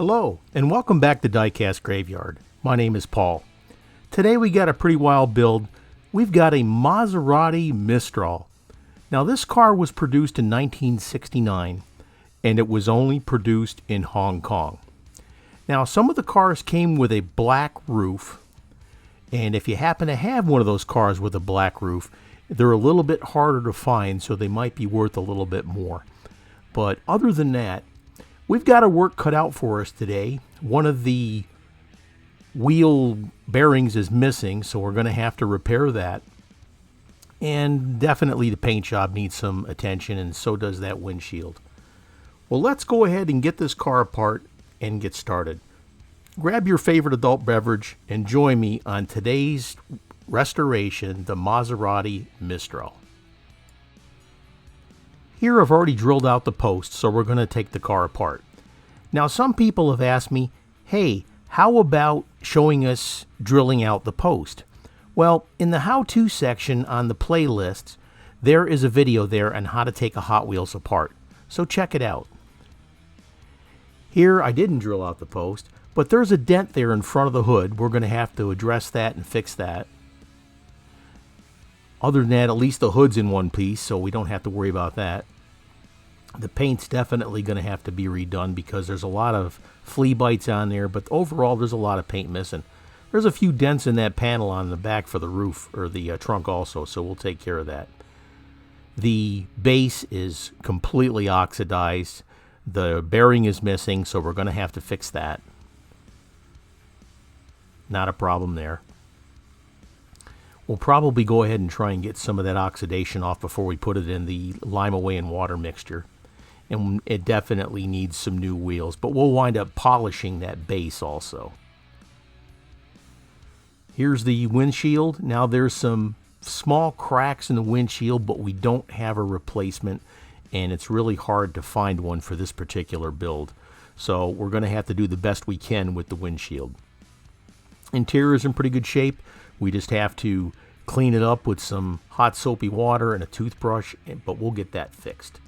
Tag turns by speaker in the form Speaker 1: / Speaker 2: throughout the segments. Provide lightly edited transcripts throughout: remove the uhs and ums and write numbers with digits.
Speaker 1: Hello, and welcome back to Diecast Graveyard. My name is Paul. Today we got a pretty wild build. We've got a Maserati Mistral. Now this car was produced in 1969, and it was only produced in Hong Kong. Now some of the cars came with a black roof, and if you happen to have one of those cars with a black roof, they're a little bit harder to find, so they might be worth a little bit more. But other than that, we've got our work cut out for us today. One of the wheel bearings is missing, so we're going to have to repair that. And definitely the paint job needs some attention, and so does that windshield. Well, let's go ahead and get this car apart and get started. Grab your favorite adult beverage and join me on today's restoration, the Maserati Mistral. Here I've already drilled out the post, so we're going to take the car apart. Now some people have asked me, hey, how about showing us drilling out the post? Well, in the how-to section on the playlists, there is a video there on how to take a Hot Wheels apart. So check it out. Here I didn't drill out the post, but there's a dent there in front of the hood. We're going to have to address that and fix that. Other than that, at least the hood's in one piece, so we don't have to worry about that. The paint's definitely going to have to be redone because there's a lot of flea bites on there, but overall there's a lot of paint missing. There's a few dents in that panel on the back for the roof, or the trunk also, so we'll take care of that. The base is completely oxidized. The bearing is missing, so we're going to have to fix that. Not a problem there. We'll probably go ahead and try and get some of that oxidation off before we put it in the lime away and water mixture. And it definitely needs some new wheels, but we'll wind up polishing that base also. Here's the windshield. Now there's some small cracks in the windshield, but we don't have a replacement, and it's really hard to find one for this particular build. So we're going to have to do the best we can with the windshield. Interior is in pretty good shape. We just have to clean it up with some hot soapy water and a toothbrush, but we'll get that fixed.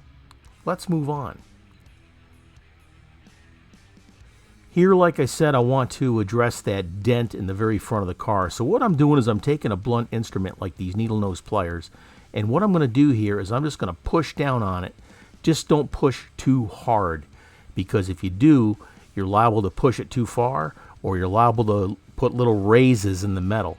Speaker 1: Let's move on. Here, like I said, I want to address that dent in the very front of the car. So what I'm doing is I'm taking a blunt instrument like these needle nose pliers, and what I'm going to do here is I'm just going to push down on it. Just don't push too hard, because if you do, you're liable to push it too far, or you're liable to put little raises in the metal.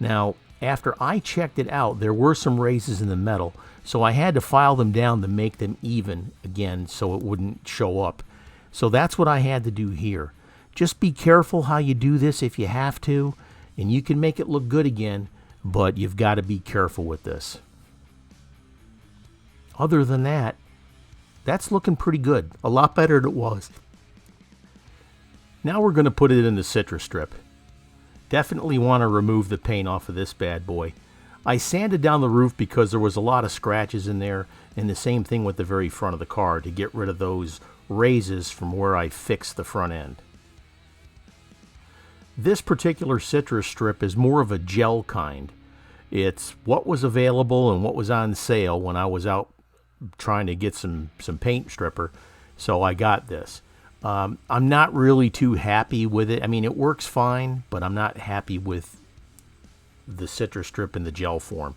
Speaker 1: Now, after I checked it out, there were some raises in the metal, so I had to file them down to make them even again so it wouldn't show up. So that's what I had to do here. Just be careful how you do this if you have to, and you can make it look good again, but you've got to be careful with this. Other than that, that's looking pretty good. A lot better than it was. Now we're going to put it in the citrus strip. Definitely want to remove the paint off of this bad boy. I sanded down the roof because there was a lot of scratches in there, and the same thing with the very front of the car to get rid of those raises from where I fixed the front end. This particular citrus strip is more of a gel kind. It's what was available and what was on sale when I was out trying to get some paint stripper, so I got this. I'm not really too happy with it. I mean, it works fine, but I'm not happy with the citrus strip in the gel form.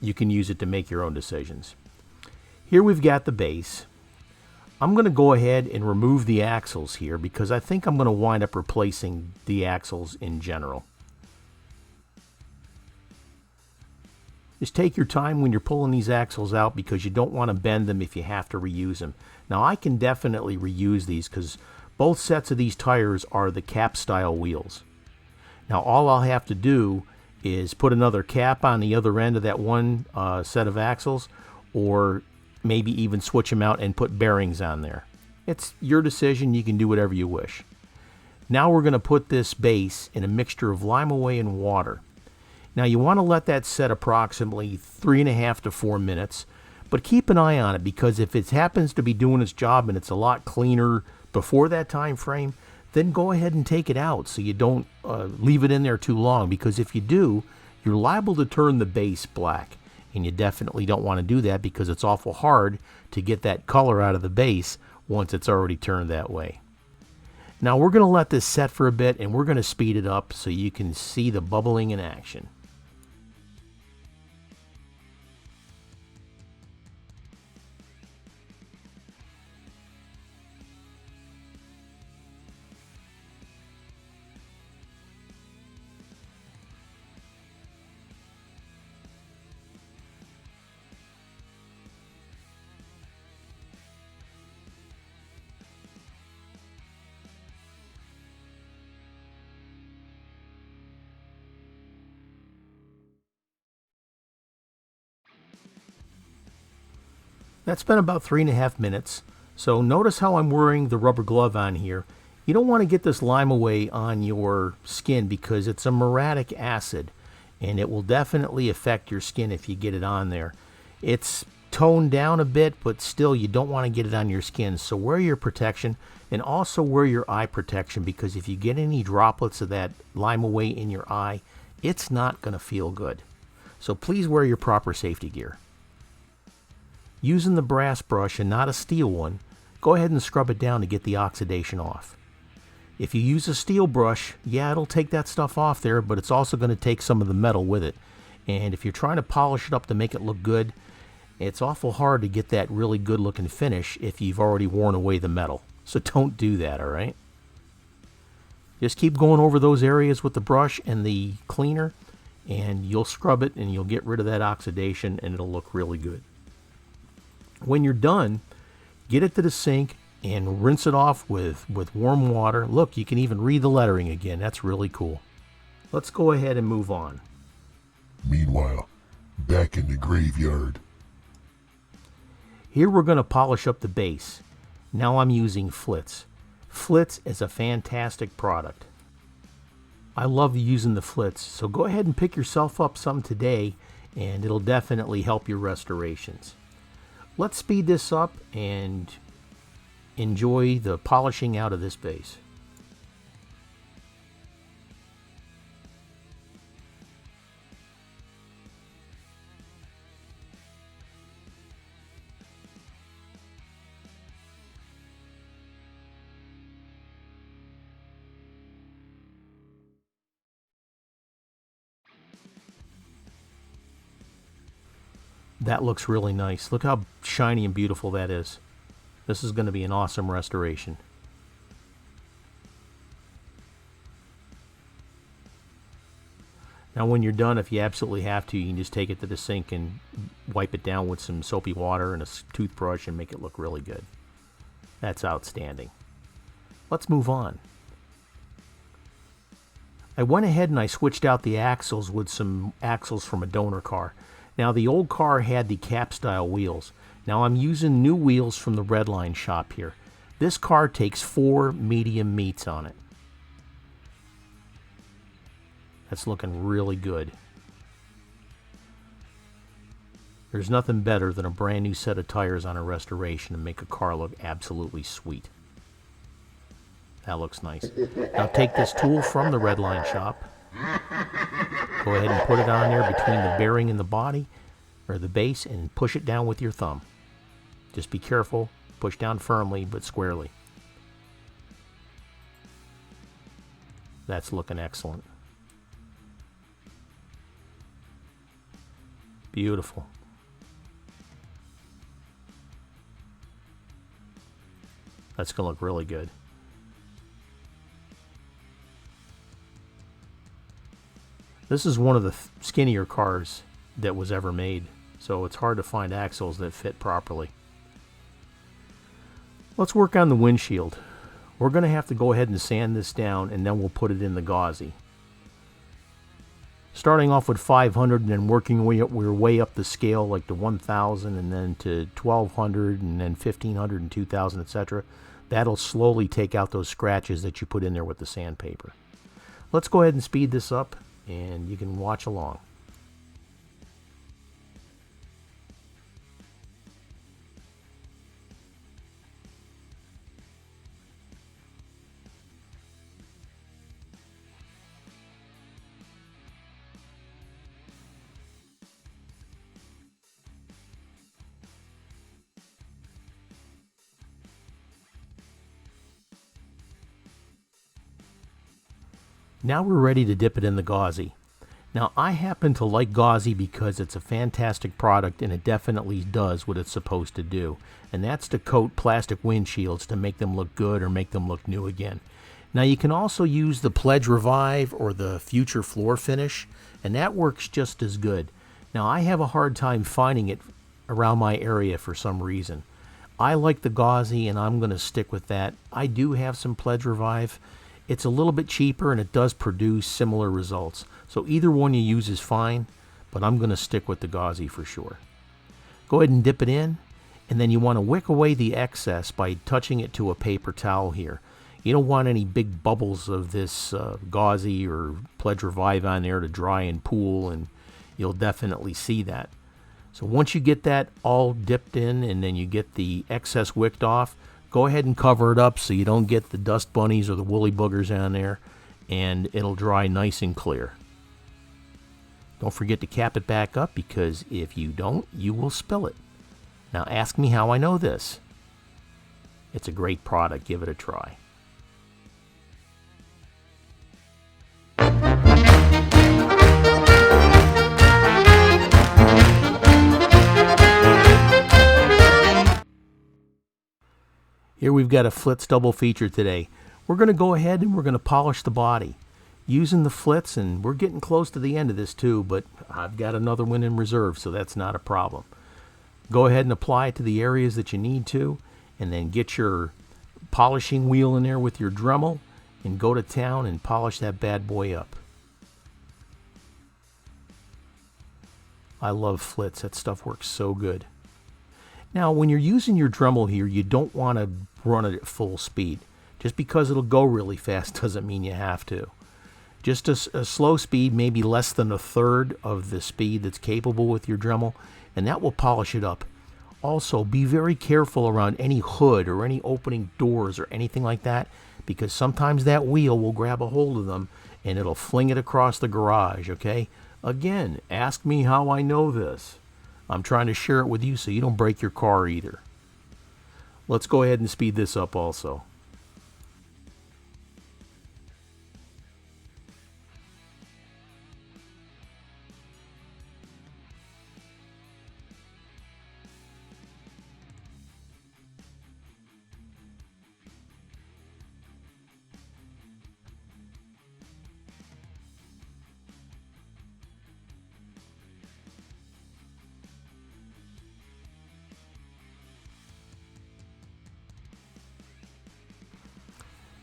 Speaker 1: You can use it to make your own decisions. Here we've got the base. I'm going to go ahead and remove the axles here because I think I'm going to wind up replacing the axles in general. Just take your time when you're pulling these axles out because you don't want to bend them if you have to reuse them. Now I can definitely reuse these because both sets of these tires are the cap style wheels. Now all I'll have to do is put another cap on the other end of that one set of axles, or maybe even switch them out and put bearings on there. It's your decision. You can do whatever you wish. Now we're going to put this base in a mixture of lime away and water. Now you want to let that set approximately 3.5 to 4 minutes, but keep an eye on it because if it happens to be doing its job and it's a lot cleaner before that time frame, then go ahead and take it out so you don't leave it in there too long, because if you do, you're liable to turn the base black, and you definitely don't want to do that because it's awful hard to get that color out of the base once it's already turned that way. Now we're going to let this set for a bit, and we're going to speed it up so you can see the bubbling in action. That's been about 3.5 minutes. So notice how I'm wearing the rubber glove on here. You don't want to get this lime away on your skin because it's a muriatic acid and it will definitely affect your skin if you get it on there. It's toned down a bit, but still you don't want to get it on your skin. So wear your protection and also wear your eye protection, because if you get any droplets of that lime away in your eye, it's not going to feel good. So please wear your proper safety gear. Using the brass brush and not a steel one, go ahead and scrub it down to get the oxidation off. If you use a steel brush, yeah, it'll take that stuff off there, but it's also going to take some of the metal with it. And if you're trying to polish it up to make it look good, it's awful hard to get that really good looking finish if you've already worn away the metal. So don't do that, all right? Just keep going over those areas with the brush and the cleaner, and you'll scrub it and you'll get rid of that oxidation and it'll look really good. When you're done, get it to the sink and rinse it off with warm water. Look, you can even read the lettering again. That's really cool. Let's go ahead and move on.
Speaker 2: Meanwhile, back in the graveyard.
Speaker 1: Here we're going to polish up the base. Now I'm using Flitz. Flitz is a fantastic product. I love using the Flitz, so go ahead and pick yourself up some today and it'll definitely help your restorations. Let's speed this up and enjoy the polishing out of this base. That looks really nice. Look how shiny and beautiful that is. This is going to be an awesome restoration. Now when you're done, if you absolutely have to, you can just take it to the sink and wipe it down with some soapy water and a toothbrush and make it look really good. That's outstanding. Let's move on. I went ahead and I switched out the axles with some axles from a donor car. Now the old car had the cap style wheels. Now I'm using new wheels from the Redline shop here. This car takes 4 medium meats on it. That's looking really good. There's nothing better than a brand new set of tires on a restoration to make a car look absolutely sweet. That looks nice. Now take this tool from the Redline shop. Go ahead and put it on there between the bearing and the body, or the base, and push it down with your thumb. Just be careful. Push down firmly but squarely. That's looking excellent. Beautiful. That's going to look really good. This is one of the skinnier cars that was ever made, so it's hard to find axles that fit properly. Let's work on the windshield. We're going to have to go ahead and sand this down, and then we'll put it in the gauzy. Starting off with 500 and then working your way up the scale, like to 1000 and then to 1200 and then 1500 and 2000, etc. That'll slowly take out those scratches that you put in there with the sandpaper. Let's go ahead and speed this up, and you can watch along. Now we're ready to dip it in the gauzy. Now I happen to like gauzy because it's a fantastic product and it definitely does what it's supposed to do. And that's to coat plastic windshields to make them look good or make them look new again. Now you can also use the Pledge Revive or the Future Floor Finish, and that works just as good. Now I have a hard time finding it around my area for some reason. I like the gauzy and I'm going to stick with that. I do have some Pledge Revive. It's a little bit cheaper and it does produce similar results. So either one you use is fine, but I'm going to stick with the gauzy for sure. Go ahead and dip it in, and then you want to wick away the excess by touching it to a paper towel here. You don't want any big bubbles of this gauzy or Pledge Revive on there to dry and pool, and you'll definitely see that. So once you get that all dipped in and then you get the excess wicked off, go ahead and cover it up so you don't get the dust bunnies or the woolly boogers on there, and it'll dry nice and clear. Don't forget to cap it back up, because if you don't, you will spill it. Now ask me how I know this. It's a great product. Give it a try. Here we've got a Flitz double feature today. We're going to go ahead and we're going to polish the body using the Flitz, and we're getting close to the end of this too, but I've got another one in reserve, so that's not a problem. Go ahead and apply it to the areas that you need to, and then get your polishing wheel in there with your Dremel and go to town and polish that bad boy up. I love Flitz. That stuff works so good. Now, when you're using your Dremel here, you don't want to run it at full speed. Just because it'll go really fast doesn't mean you have to. Just a slow speed, maybe less than a third of the speed that's capable with your Dremel, and that will polish it up. Also, be very careful around any hood or any opening doors or anything like that, because sometimes that wheel will grab a hold of them and it'll fling it across the garage, okay? Again, ask me how I know this. I'm trying to share it with you so you don't break your car either. Let's go ahead and speed this up also.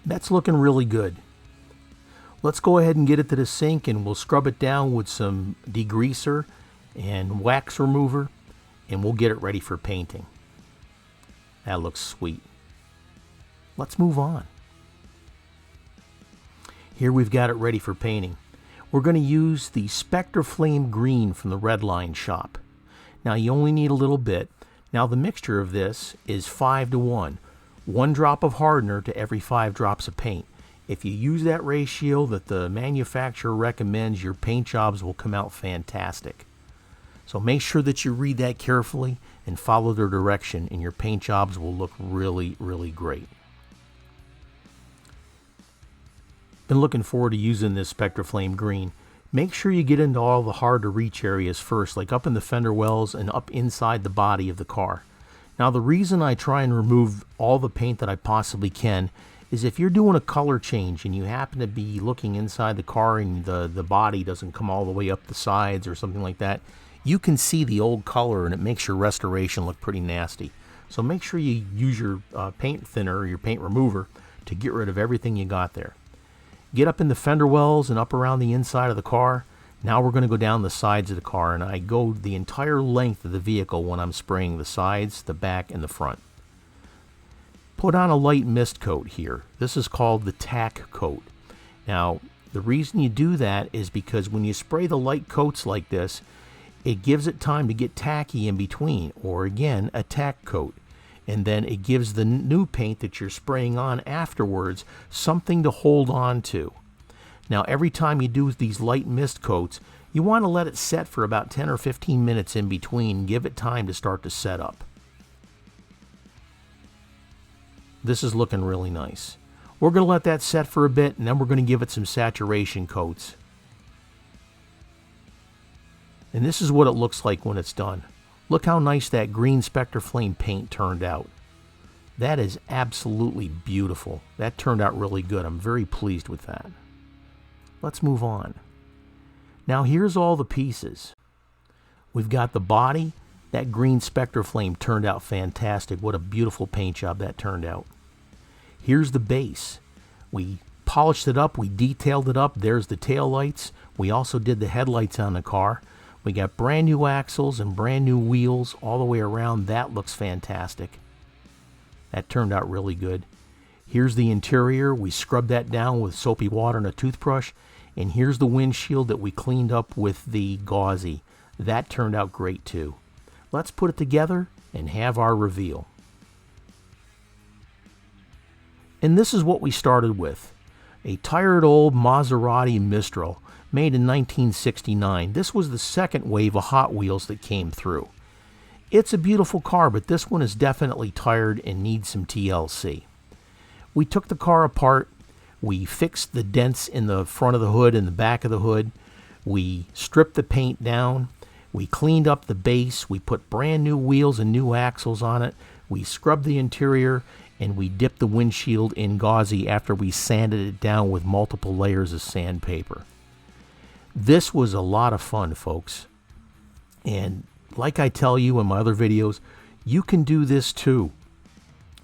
Speaker 1: That's looking really good. Let's go ahead and get it to the sink, and we'll scrub it down with some degreaser and wax remover, and we'll get it ready for painting. That looks sweet. Let's move on. Here we've got it ready for painting. We're going to use the Spectre Flame Green from the Redline shop. Now you only need a little bit. Now the mixture of this is 5-to-1. 1 drop of hardener to every 5 drops of paint. If you use that ratio that the manufacturer recommends, your paint jobs will come out fantastic. So make sure that you read that carefully and follow their direction, and your paint jobs will look really, really great. Been looking forward to using this Spectre Flame Green. Make sure you get into all the hard to reach areas first, like up in the fender wells and up inside the body of the car. Now the reason I try and remove all the paint that I possibly can is if you're doing a color change and you happen to be looking inside the car and the body doesn't come all the way up the sides or something like that, you can see the old color and it makes your restoration look pretty nasty. So make sure you use your paint thinner or your paint remover to get rid of everything you got there. Get up in the fender wells and up around the inside of the car. Now we're going to go down the sides of the car, and I go the entire length of the vehicle when I'm spraying the sides, the back, and the front. Put on a light mist coat here. This is called the tack coat. Now, the reason you do that is because when you spray the light coats like this, it gives it time to get tacky in between, or again, a tack coat. And then it gives the new paint that you're spraying on afterwards something to hold on to. Now, every time you do these light mist coats, you want to let it set for about 10 or 15 minutes in between. Give it time to start to set up. This is looking really nice. We're going to let that set for a bit, and then we're going to give it some saturation coats. And this is what it looks like when it's done. Look how nice that green Spectre Flame paint turned out. That is absolutely beautiful. That turned out really good. I'm very pleased with that. Let's move on. Now here's all the pieces. We've got the body. That green Spectre Flame turned out fantastic. What a beautiful paint job that turned out. Here's the base. We polished it up. We detailed it up. There's the tail lights. We also did the headlights on the car. We got brand new axles and brand new wheels all the way around. That looks fantastic. That turned out really good. Here's the interior. We scrubbed that down with soapy water and a toothbrush. And here's the windshield that we cleaned up with the gauzy. That turned out great too. Let's put it together and have our reveal. And this is what we started with. A tired old Maserati Mistral made in 1969. This was the second wave of Hot Wheels that came through. It's a beautiful car, but this one is definitely tired and needs some TLC. We took the car apart. We fixed the dents in the front of the hood and the back of the hood. We stripped the paint down. We cleaned up the base. We put brand new wheels and new axles on it. We scrubbed the interior, and we dipped the windshield in gauzy after we sanded it down with multiple layers of sandpaper. This was a lot of fun, folks. And like I tell you in my other videos, you can do this too.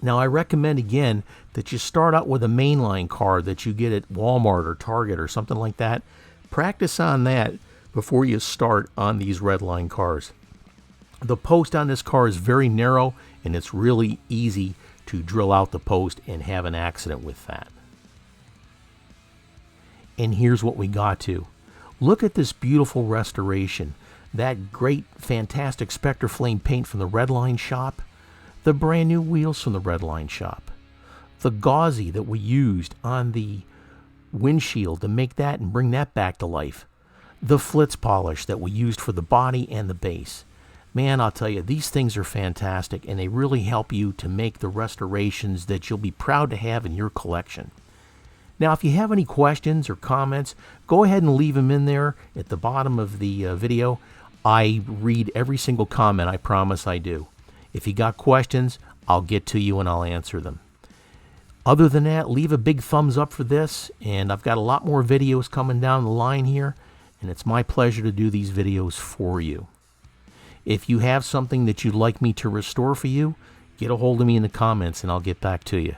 Speaker 1: Now, I recommend again that you start out with a mainline car that you get at Walmart or Target or something like that. Practice on that before you start on these redline cars. The post on this car is very narrow, and it's really easy to drill out the post and have an accident with that. And here's what we got to. Look at this beautiful restoration. That great, fantastic Spectre Flame paint from the Redline shop. The brand new wheels from the Redline shop. The gauzy that we used on the windshield to make that and bring that back to life. The Flitz polish that we used for the body and the base. Man, I'll tell you, these things are fantastic, and they really help you to make the restorations that you'll be proud to have in your collection. Now, if you have any questions or comments, go ahead and leave them in there at the bottom of the video. I read every single comment, I promise I do. If you got questions, I'll get to you and I'll answer them. Other than that, leave a big thumbs up for this, and I've got a lot more videos coming down the line here, and it's my pleasure to do these videos for you. If you have something that you'd like me to restore for you, get a hold of me in the comments and I'll get back to you.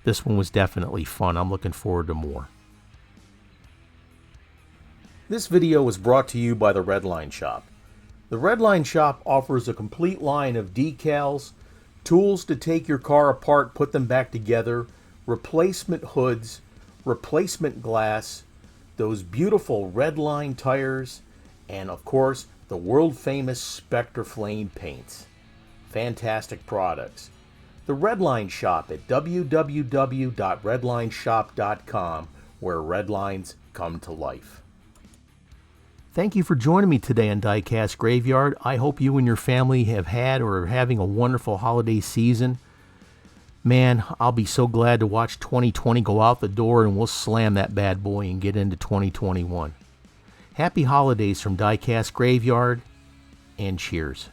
Speaker 1: This one was definitely fun. I'm looking forward to more. This video was brought to you by the Redline Shop. The Redline Shop offers a complete line of decals, tools to take your car apart, put them back together, replacement hoods, replacement glass, those beautiful Redline tires, and of course, the world famous Spectre Flame paints. Fantastic products. The Redline Shop at www.redlineshop.com, where Redlines come to life. Thank you for joining me today on Diecast Graveyard. I hope you and your family have had or are having a wonderful holiday season. Man, I'll be so glad to watch 2020 go out the door, and we'll slam that bad boy and get into 2021. Happy holidays from Diecast Graveyard, and cheers.